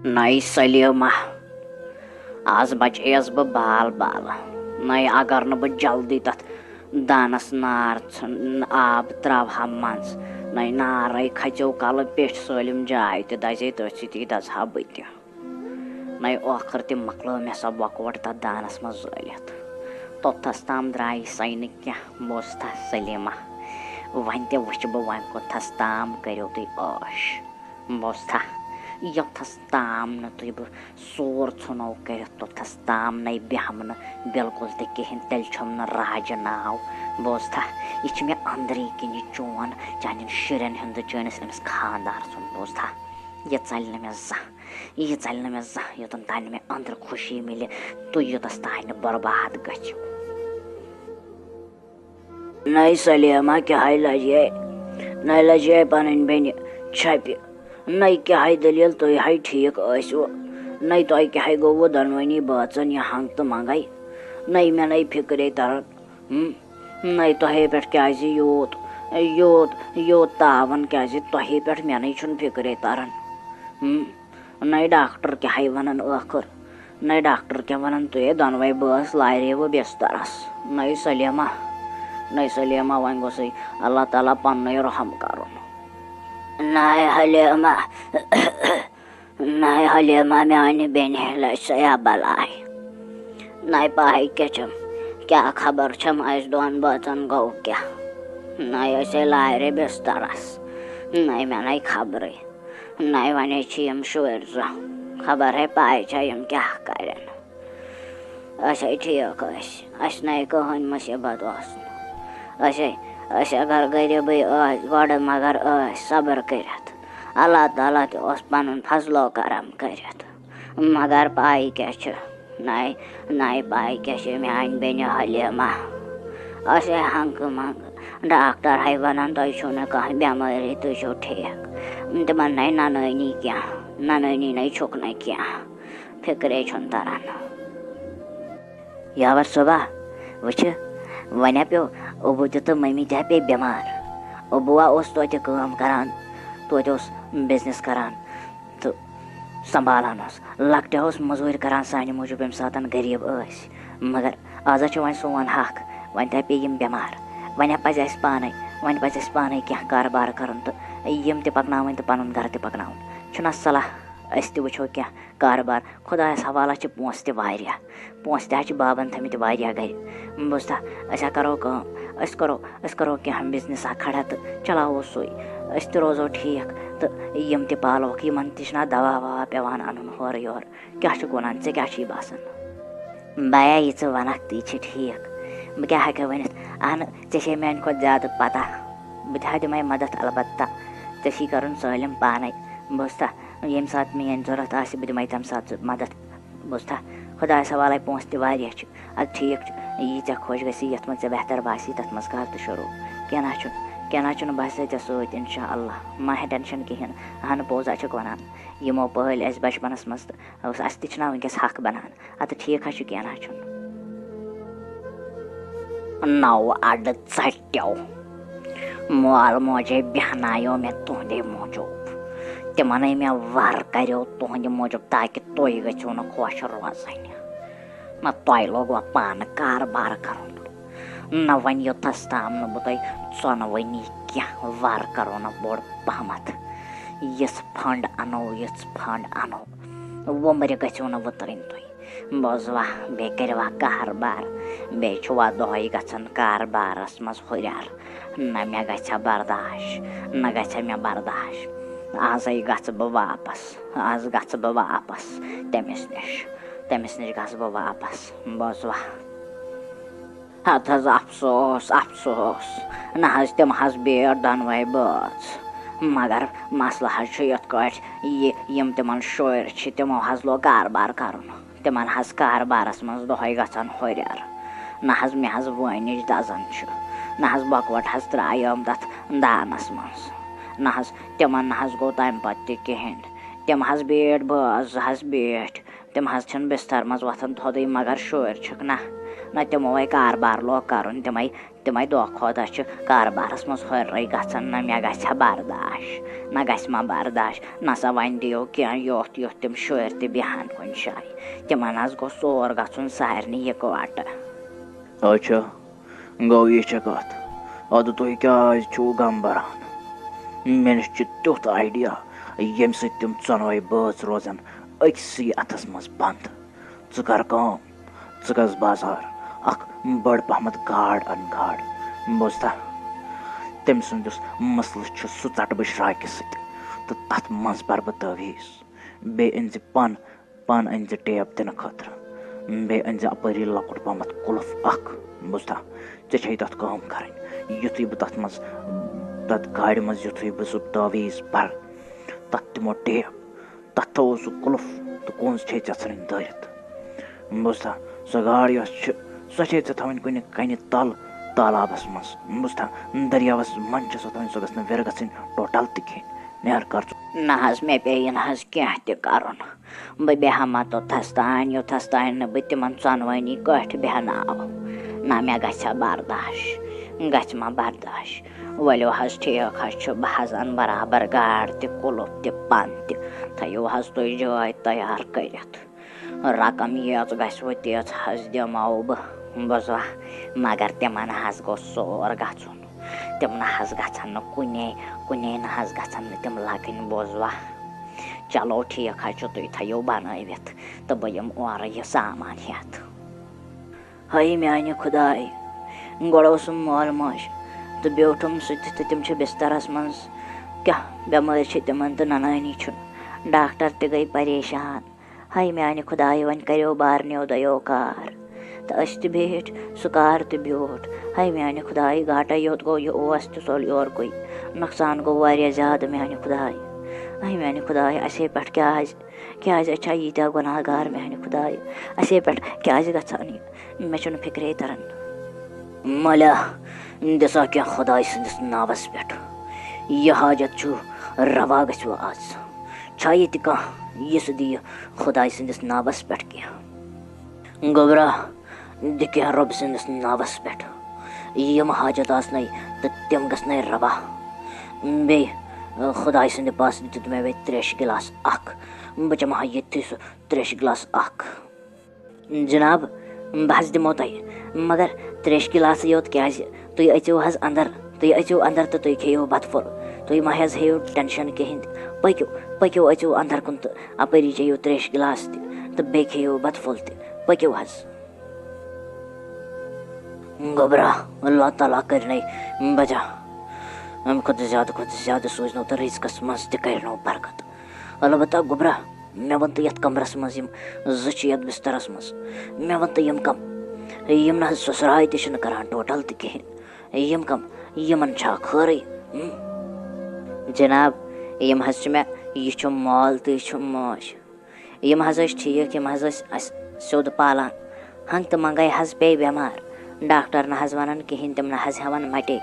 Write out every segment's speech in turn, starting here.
نئی سلیمہ آز بچیس بہ بال بال نئی اگر نہ بہ جلدی تتھ دانس نار آب تراوہا مز نئی نارے کھژو کل پیٹھ سٲلِم جاے تہِ دزے تٔتھۍ سۭتی دزہا بہٕ تہِ نئی ٲخر تہِ مۄکلٲو مےٚ سۄ بۄکوٹ تتھ دانس منٛز زٲلِتھ توٚتتھس تام درٛایہِ سۄے نہٕ کینٛہہ بہٕ اوسُس تھا سلیمہ وۄنۍ تہِ وٕچھِ بہٕ وۄنۍ کوٚتتھس تام کٔرِو تُہۍ عٲش بہٕ اوسُس تھا یوٚتتھس تام نہٕ تُہۍ بہٕ سور ژھٕنو کٔرِتھ توٚتتھس تام نَے بیٚہمہٕ نہٕ بِلکُل تہِ کِہیٖنۍ تیٚلہِ چھُم نہٕ راجہِ ناو بہٕ اوسُس تھا یہِ چھِ مےٚ أنٛدری کِنۍ یہِ چون چانٮ۪ن شُرٮ۪ن ہُنٛد تہٕ چٲنِس أمِس خانٛدار سُنٛد بہٕ اوسُس تھا یہِ ژَلہِ نہٕ مےٚ زانٛہہ یہِ ژَلہِ نہٕ مےٚ زانٛہہ یوٚتَن تانۍ نہٕ مےٚ أنٛدرٕ خوشی مِلہِ تُہۍ یوٚتَس تانۍ نہٕ بُرباد گٔژھِو. نَے سلیمہ کیٛاہ لجے نَے لجے پنٕنۍ بیٚنہِ چھپہِ نَے کیٛاہ دٔلیٖل تُہۍ ہے ٹھیٖک ٲسوٕ نَے تۄہہِ کیٛاہ گوٚوٕ دۄنوٕنی بٲژن یہِ ہنٛگ تہٕ منٛگے نَے مےٚ نَے فِکرے تران نَے تۄہے پٮ۪ٹھ کیٛازِ یوٗت تاوان کیٛازِ تۄہے پٮ۪ٹھ مےٚ نَے چھُنہٕ فِکرے تران نَے ڈاکٹر کیٛاہ وَنان ٲخٕر نَے ڈاکٹر کیٛاہ وَنان تُہۍ دۄنوَے بٲژ لاریوٕ بِسترس نَے سلیمہ وۄنۍ گوٚژھے اللہ تعالیٰ پنٛنُے رحم کرُن. نَے حلیمہ میانہِ بیٚنہِ لٔج سۄیا بلاے نَے پاے کیٛاہ چھم کیٛاہ خبر چھم اَسہِ دۄن بٲژن گوٚو کیٛاہ نَے أسے لارے بِسترس نَے مےٚ نَے خبرٕے نَے وۄنۍ چھِ یِم شُرۍ زٕ خبر ہے پاے چھا یِم کیٛاہ کرن أسۍ ہے ٹھیٖک ٲسۍ اَسہِ نَے کٕہٕنۍ مُصیٖبت اوس نہٕ أسۍ اگر غریٖبٕے ٲسۍ گۄڈٕ مگر ٲسۍ صبر کٔرِتھ اللہ تعالیٰ تہِ اوس پنُن فضلو کرم کٔرِتھ مگر پاے کیٛاہ چھِ نَے پاے کیٛاہ چھِ میانہِ بیٚنہِ حلیمہ أسے ہنٛگہٕ منٛگہٕ ڈاکٹر ہے وَنان تۄہہِ چھُو نہٕ کانٛہہ بٮ۪مٲری تُہۍ چھِو ٹھیٖک تِمن نَے ننٲنی کینٛہہ ننٲنی نَے چھُکھ نہٕ کینٛہہ فِکرے چھُنہٕ تران. یاور صُبح وٕچھِ وۄنۍ ہا پیوٚو اوٚبوٗ تہِ تہٕ مٔمی تہِ ہا پیٚیہِ بٮ۪مار اوٚبوٗوا اوس توتہِ کٲم کران توتہِ اوس بِزنِس کران تہٕ سنٛبھالان اوس لۄکٹہِ اوس موٚزوٗرۍ کران سانہِ موٗجوٗب ییٚمہِ ساتہٕ غریٖب ٲسۍ مگر آز چھُ وۄنۍ سون حق وۄنۍ تہِ ہا پیٚیہِ یِم بٮ۪مار وۄنۍ پَزِ اَسہِ پانے کینٛہہ کاربار کرُن تہٕ یِم تہِ پکناوٕنۍ تہٕ پنُن گرٕ تہِ پکناوُن چھُنہ صلح أسۍ تہِ وٕچھو کینٛہہ کاربار خۄدایس حوالہ چھِ پونٛسہٕ تہِ واریاہ پونٛسہٕ تہِ حظ چھِ بابن تھٲمٕتۍ واریاہ گرِ بہٕ اوسُس دپان أسۍ ہا کرو کٲم أسۍ کرو کینٛہہ بِزنِس اکھ کھڑا تہٕ چلاوو سُے أسۍ تہِ روزو ٹھیٖک تہٕ یِم تہِ پالوکھ یِمن تہِ چھُنہ دوا ووا پیٚوان اَنُن ہورٕ یورٕ کیٛاہ چھُکھ وَنان ژےٚ کیٛاہ چھُے باسان بایا یہِ ژٕ وَنکھ تی چھِ ٹھیٖک بہٕ کیٛاہ ہٮ۪کہٕ ؤنِتھ اہنہٕ ژےٚ چھے میانہِ کھۄتہٕ زیادٕ پتہ بہٕ تہِ ہا دِمے مدد البتہ ژےٚ چھی کرُن سٲلِم پانے بہٕ اوسُس ییٚمہِ ساتہٕ میٲنۍ ضوٚرتھ آسہِ بہٕ دِمے تَمہِ ساتہٕ ژٕ مدد بہٕ اوسُس خۄدایس حوالے پونٛسہٕ تہِ واریاہ چھِ اَدٕ ٹھیٖک چھُ یی ژےٚ خۄش گژھی یَتھ منٛز ژےٚ بہتر باسی تَتھ منٛز کر تہٕ شروٗع کینٛہہ نہ چھُنہٕ بہٕ آسے ژےٚ سۭتۍ اِنشاء اللہ ما ہے ٹٮ۪نشن کِہیٖنۍ اہنہٕ پوٚز چھُکھ وَنان یِمو پٲلۍ اَسہِ بچپنس منٛز تہٕ اَسہِ تہِ چھُنہ وٕنکیٚس حق بنان اَدٕ ٹھیٖک حظ چھُ کینٛہہ نہ چھُنہٕ. نو اَڈٕ ژٹیو مول موجے بیٚہنایو مےٚ تُہنٛدے موٗجوٗب تِمنٕے مےٚ وَر کریو تُہنٛدِ موٗجوٗب تاکہِ تُہۍ گٔژھِو نہٕ خۄش روزٕنۍ نہ تۄہہِ لوگوا پانہٕ کاربار کرُن نہ وۄنۍ یوٚتَس تام نہٕ بہٕ تۄہہِ ژۄنوٕنی کینٛہہ وَر کرو نہٕ بوٚڑ پہمتھ یِژھ فنٛڈ اَنو وُمرِ گٔژھِو نہٕ وٕترٕنۍ تُہۍ بوزوا بیٚیہِ کٔرِوا کاربار بیٚیہِ چھُوا دۄہے گژھان کاربارس منٛز ہُریر نہ مےٚ گژھِ مےٚ برداش آزے گژھٕ بہٕ واپس تٔمِس نِش گژھٕ بہٕ واپس بوزوا ہتھ حظ افسوس نہ حظ تِم حظ بیٖٹھ دۄنوَے بٲژ مگر مسلہٕ حظ چھُ یِتھ کٲٹھۍ یِم تِمن شُرۍ چھِ تِمو حظ لوگ کاربار کرُن تِمن حظ کاربارس منٛز دۄہے گژھان ہُریر نہ حظ مےٚ حظ وٲنِج دزان چھُ نہ حظ بۄکوٹ حظ ترٛایٲم تتھ دانس منٛز نہ حظ تِمن نہ حظ گوٚو تمہِ پتہٕ تہِ کِہینۍ تِم حظ بیٖٹھ بٲژ زٕ حظ بیٖٹھ تِم حظ چھِنہٕ بِستر منٛز وۄتھان تھوٚدُے مگر شُرۍ چھِکھ نہ نہ تِمو کاربار لوگ کَرُن تِمے دۄہ کھۄتہٕ دۄہ چھِ کاربارَس منٛز ہُررٕے گژھان نہ مےٚ گژھِ ہا برداش نہ گژھِ ما برداش نہ سا وۄنۍ دِیِو کینٛہہ یوٚتھ یُتھ تِم شُرۍ تہِ بیٚہن کُنہِ جایہِ تِمن حظ گوٚژھ سور گژھُن سارنٕے یِکوَٹہٕ. اچھا گوٚو یہِ چھےٚ کَتھ. اَدٕ تُہۍ کیٛازِ چھُو غم بَران؟ مےٚ نِش چھُ تیُتھ آیڈیا ییٚمہِ سۭتۍ تِم ژۄنوَے بٲژ روزن أکسٕے اَتھس منٛز بنٛد. ژٕ کر کٲم ژٕ گژھ بازار اکھ بٔڑ پہمتھ گاڈ اَن گاڈ بوٗزتھا. تٔمۍ سُنٛد یُس مسلہٕ چھُ سُہ ژٹہٕ بہٕ شراکہِ سۭتۍ تہٕ تَتھ منٛز بَرٕ بہٕ تٲویٖز. بیٚیہِ أنۍ زِ پن أنۍ زِ ٹیپ دِنہٕ خٲطرٕ. بیٚیہِ أنۍ زِ اَپٲری لۄکُٹ پہمتھ قُلف اکھ بوٗزتھا. ژےٚ چھے تَتھ کٲم کَرٕنۍ. یُتھُے بہٕ تَتھ گاڑِ منٛز یُتھُے بہٕ سُہ تٲویٖز بَرٕ تَتھ دِمو ٹیپ تَتھ تھاوو سُہ قُلف تہٕ کونٛز چھے ژےٚ ژھٕنٕنۍ دٲرِتھ بوٗزتھا. سۄ گاڈ یۄس چھِ سۄ چھے ژےٚ تھاوٕنۍ کُنہِ کَنہِ تل تالابَس منٛز بوٗزتھا. دٔریاوَس منٛز چھِ سۄ تھاوٕنۍ سۄ گژھِ نہٕ وِرٕ گژھٕنۍ ٹوٹل تہِ کِہینۍ. نیر کر ژٕ. نہ حظ مےٚ پیٚیہِ نہٕ حظ کینٛہہ تہِ کَرُن. بہٕ بیٚہمہٕ ما توٚتھس تانۍ یوٚتھس تانۍ نہٕ بہٕ تِمن ژۄنوٕنی کٲٹھۍ بیٚہناو. نہ مےٚ گژھِ ہا برداش گژھِ ما برداش. ؤلِو حظ ٹھیٖک حظ چھُ بہٕ حظ اَنہٕ برابر گاڈ تہِ قُلف تہِ پن تہِ تھٲیِو حظ تُہۍ جٲے تیار کٔرِتھ. رقم ییٖژ گژھوٕ تیٖژ حظ دِمو بہٕ بوٗزوا. مگر تِمن حظ گوٚژھ سور گژھُن. تِم نہ حظ گژھن نہٕ کُنے نہ حظ گژھن نہٕ تِم لگٕنۍ بوٗزوا. چلو ٹھیٖک حظ چھُ تُہۍ تھٲیِو بنٲوِتھ تہٕ بہٕ یِمہٕ اورٕ یہِ سامان ہٮ۪تھ. ہاے میانہِ خۄداے. گۄڈٕ اوسُم مول موج تہٕ بیوٗٹھُم سُہ تہِ تہٕ تِم چھِ بِسترس منٛز. کیٛاہ بٮ۪مٲرۍ چھِ تِمن تہٕ ننٲنی چھُنہٕ. ڈاکٹر تہِ گٔے پریشان. ہاے میانہِ خۄداے وۄنۍ کریو بارنیو دۄیو کار تہٕ أسۍ تہِ بیٖٹھۍ سُہ کار تہِ بیوٗٹھ. ہاے میانہِ خۄداے گاٹے یوت گوٚو یہِ اوس تہِ ژوٚل یورکُے. نۄقصان گوٚو واریاہ زیادٕ میانہِ خۄداے. ہاے میانہِ خۄداے اَسے پٮ۪ٹھ کیٛازِ أسۍ چھا ییٖتیٛاہ گۄناہ گار میانہِ خۄداے. اَسے پٮ۪ٹھ کیٛازِ گژھان یہِ. مےٚ چھُنہٕ فِکرے تران. مالیہ دِ سا کینٛہہ خۄداے سٕنٛدِس ناوس پٮ۪ٹھ. یہِ حاجت چھُ روا گژھِوٕ آز. چھا ییٚتہِ کانٛہہ یُس دِیہِ خۄداے سٕنٛدِس ناوس پٮ۪ٹھ کینٛہہ. گوبرا دِ کینٛہہ رۄبہٕ سٕنٛدِس ناوس پٮ۪ٹھ. یِم حاجت آسنَے تہٕ تِم گژھنَے روا. بیٚیہِ خۄداے سٕنٛدِ پاسہٕ دِتُت مےٚ وۄنۍ تریشہِ گِلاس اکھ. بہٕ چٮ۪مہٕ ہا ییٚتھٕے سُہ تریشہِ گِلاس اکھ. جِناب بہٕ حظ دِمو تۄہہِ مگر تریشہِ گِلاسٕے یوت کیٛازِ. تُہۍ أژِو حظ اندر تہٕ تُہۍ کھیٚیِو بتہٕ پھوٚل. تُہۍ ما حظ ہیٚیِو ٹٮ۪نشن کِہینۍ تہِ. پٔکِو أژِو اندر کُن تہٕ اپٲری چیٚیِو تریشہِ گِلاس تہِ تہٕ بیٚیہِ کھیٚیِو بتہٕ پھوٚل تہِ. پٔکِو حظ. گوبرا اللہ تعالیٰ کٔرنَے بچا. اَمہِ کھۄتہٕ زیادٕ سوٗزنو تہٕ رِزقس منٛز تہِ کَرنو برکت. البتہ گوبرا مےٚ ووٚن تہٕ یتھ کمرس منٛز یِم زٕ چھِ یتھ بسترس منٛز مےٚ ووٚن تہٕ یِم کم. یِم نہ حظ سُسراے تہِ چھِنہٕ کران ٹوٹل تہِ کِہینۍ. یِم کم یِمن چھا خٲرٕے. جِناب یِم حظ چھِ مےٚ یہِ چھُم مول تہٕ یہِ چھُم موج. یِم حظ ٲسۍ ٹھیٖک یِم حظ ٲسۍ اَسہِ سیوٚد پالان. ہنٛگ تہٕ منٛگے حظ پیٚیہِ بٮ۪مار. ڈاکٹر نہ حظ وَنان کِہینۍ تِم نہ حظ ہٮ۪وان مٹے.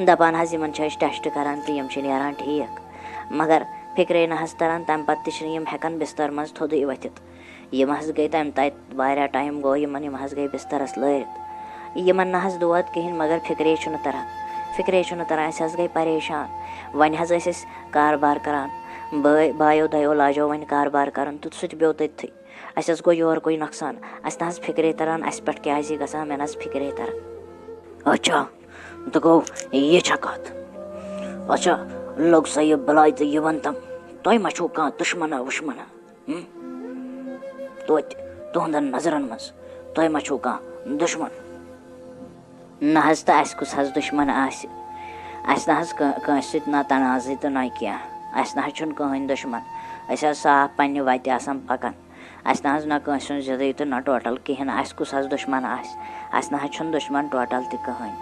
دپان حظ یِمن چھِ أسۍ ٹٮ۪سٹ کران تہٕ یِم چھِ نیران ٹھیٖک. مگر فِکرے نہ حظ تران تَمہِ پتہٕ تہِ چھِنہٕ یِم ہٮ۪کان بِستر منٛز تھوٚدُے ؤتھِتھ. یِم حظ گٔے تَمہِ تَتہِ واریاہ ٹایم گوٚو یِم حظ گٔے بِسترس لٲرِتھ. یِمن نہ حظ دود کِہینۍ مگر فِکرے چھُنہٕ تران أسۍ حظ گٔے پریشان. وۄنۍ حظ ٲسۍ أسۍ کاربار کران. بایو دۄیو لاجو وۄنۍ کاربار کرُن تہٕ سُہ تہِ بیوٚو تٔتتھٕے. اَسہِ حظ گوٚو یورکُے نۄقصان. اَسہِ نہ حظ فِکرے تران اَسہِ پٮ۪ٹھ کیٛازِ یہِ گژھان مےٚ نہ حظ فِکرے تران. اچھا تہٕ گوٚو یہِ چھا کتھ. اچھا لوٚگ سا یہِ بلاے تہٕ یہِ وَن تم تۄہہِ ما چھُو کانٛہہ دُشمنا وُشمنا توتہِ تُہنٛدن نظرن منٛز تۄہہِ ما چھُو کانٛہہ دُشمن. نہ حظ تہٕ اَسہِ کُس حظ دُشمن آسہِ. اَسہِ نہ حظ کٲنٛسہِ سۭتۍ نہ تنازٕے تہٕ نہ کینٛہہ. اَسہِ نہ حظ چھُنہٕ کٕہٕنۍ دُشمن. أسۍ حظ صاف پننہِ وتہِ آسان پکان. اَسہِ نہ حظ نہ کٲنٛسہِ ہُنٛد ضِدٕے تہٕ نہ ٹوٹل کِہینۍ. اَسہِ کُس حظ دُشمن آسہِ. اَسہِ نہ حظ چھُنہٕ دُشمن ٹوٹل تہِ کٕہٕنۍ.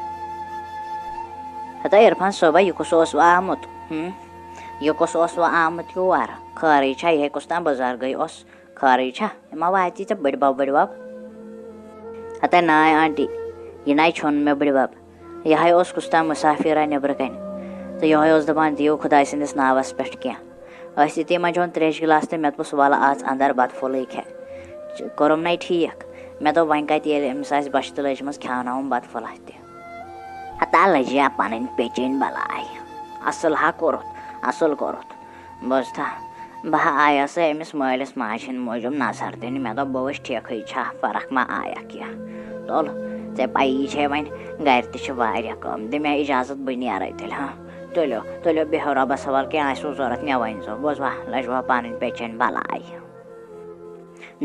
ہتا عرفان صٲبا یہِ کُس اوس وۄنۍ آمُت یور. خٲرٕے چھا یِہے کُس تام بُزرگٕے اوس. خٲرٕے چھا یہِ ما واتی ژےٚ بٕڈبب. ہتا ناے آنٹی یہِ ناے چھُن مےٚ بٕڈبب. یِہے اوس کُس تام مُسافِرا نیبرٕ کنہِ تہٕ یِہوے اوس دپان دِیِو خۄداے سٕنٛدِس ناوس پٮ۪ٹھ کینٛہہ. أسۍ یِتھٕے منٛز چون تریشہِ گِلاس تہٕ مےٚ دوٚپُس وَلہٕ آز اندر بتہٕ پھوٚلٕے کھےٚ. کوٚرُم نَے ٹھیٖک. مےٚ دوٚپ وۄنۍ کَتہِ ییٚلہِ أمِس آسہِ بۄچھِ تہٕ لٔجمٕژ کھیٛاوناوُن بَتہٕ پھوٚلہ تہِ ہتا لٔجیا پَنٕنۍ پیٚچِنۍ بَلاے اَصٕل ہا کوٚرُتھ اَصٕل کوٚرُتھ بوٗزتھا بہٕ ہا آیاسے أمِس مٲلِس ماجہِ ہِنٛدۍ موٗجوٗب نظر دِنہِ مےٚ دوٚپ بہٕ وٕچھِ ٹھیٖکھٕے چھا فرق ما آیا کینٛہہ تُل ژےٚ پَیی چھے وۄنۍ گَرِ تہِ چھِ واریاہ کٲم دِ مےٚ اِجازت بہٕ نیرَے تیٚلہِ ہاں تُلِو تُلِو بِہِو رۄبَس حوال کینٛہہ آسِوٕ ضوٚرَتھ مےٚ ؤنۍزیو بوٗزوا لٔجوا پَنٕنۍ پیٚچِنۍ بَلاے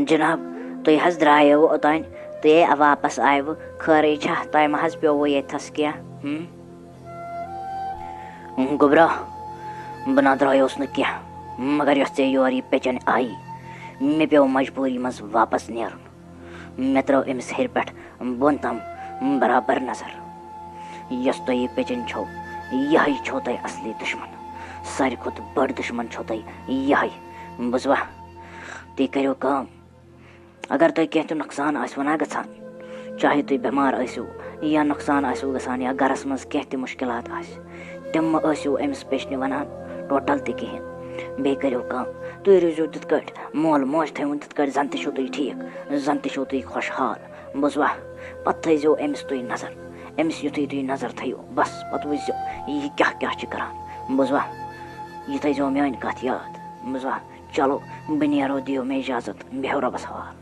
جِناب تُہۍ حظ درٛایو اوٚتانۍ تُہۍ واپَس آیوٕ خٲرٕے چھا تۄہہِ ما حظ پیوٚوُ ییٚتھَس کینٛہہ گوٚبرا بہٕ نہ درٛایوس نہٕ کینٛہہ مگر یۄس ژےٚ یورٕ یہِ پیٚچَن آیی مےٚ پیوٚو مجبوٗری منٛز واپَس نیرُن مےٚ ترٛٲو أمِس ہیٚرِ پٮ۪ٹھ بۄن تام برابر نظر یۄس تۄہہِ یہِ پیٚچَن چھو یِہوٚے چھو تۄہہِ اَصلی دُشمن ساروی کھۄتہٕ بٔڑ دُشمن چھو تۄہہِ یِہوٚے بوٗزوا تُہۍ کٔرِو کٲم اگر تۄہہِ کینٛہہ تہِ نۄقصان آسِوٕ نا گژھان چاہے تُہۍ بٮ۪مار ٲسِو یا نۄقصان آسِوٕ گژھان یا گَرَس منٛز کینٛہہ تہِ مُشکلات آسہِ تِم مہٕ ٲسِو أمِس پیٚچنہِ وَنان ٹوٹَل تہِ کِہیٖنۍ بیٚیہِ کٔرِو کٲم تُہۍ روٗزِو تِتھ کٲٹھۍ مول موج تھٲیوُن تِتھ کٲٹھۍ زَن تہِ چھُو تُہۍ ٹھیٖک زَن تہِ چھُو تُہۍ خۄشحال بوٗزوا پَتہٕ تھٲیزیو أمِس تُہۍ نظر أمِس یُتھُے تُہۍ نظر تھٲیِو بَس پَتہٕ وٕچھزیو یہِ کیٛاہ کیٛاہ چھِ کَران بوٗزوا یہِ تھٲیزیو میٛٲنۍ کَتھ یاد بوٗزوا چلو بہٕ نیرو دِیِو مےٚ اِجازت بیٚہو رۄبَس حوال